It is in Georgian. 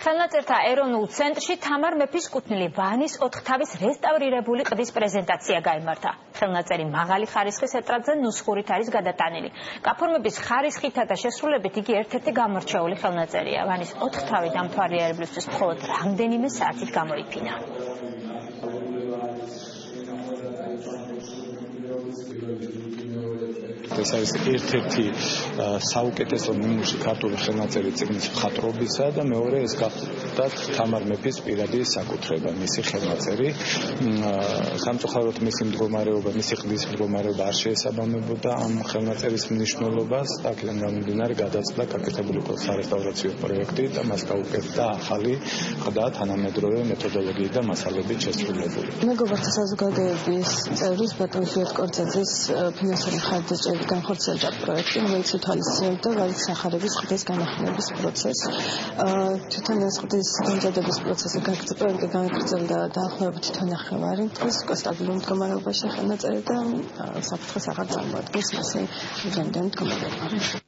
ხელნაწერთა ეროვნულ ცენტრში თამარ მეფის კუთვნილი ვანის 4 თავის რესტავრირებული ყდის პრეზენტაცია გაიმართა. ხელნაწერი მაღალი ხარისხის ეტრატზე ნუსხურით არის გადატანილი. გაფორმების ხარისხითა და შესრულებით იგი ერთ-ერთი გამორჩეული ხელნაწერია. ვანის 4 თავი დამთვალიერებლისთვის მხოლოდ რამდენიმე საათით გამოიფინა. ეს არის ერთ-ერთი საუკეთესო ნიმუში ქართული ხელნაწერი წიგნის მხატვრობისა და მეორე ეს გახდა თამარ მეფის პირადი საკუთრება, მისი ხელნაწერი. სამწუხაროდ მისი მდგომარეობა, მისი ყდის მდგომარეობა არ შეესაბამებოდა ამ ხელნაწერის მნიშვნელობას და აქედან გამომდინარე გადაწყდა გაკეთებული სარესტავრაციო პროექტი და მას გაუკეთდა ახალი ყდა თანამედროვე მეთოდოლოგიით და მასალებით შესრულებული. მეგობართა საზოგადოების წევრის ბატონ ზვიად კორძაძის ფინანსური ხარჯებით განხორციელდა პროექტი, რომელიც ითვალისწინებდა ვარის სახარების ყდის განახილების პროცესს. თვითონ ეს ყდის დამზადების პროცესი პროექტი განაგრძელდა დაახლოებით თვენახევარი დღის, სტაბილურ მდგომარეობაში ხელნაწერი და საფრთხეს აღარ წარმოადგენს მასე დღემდე მდგომარეობა.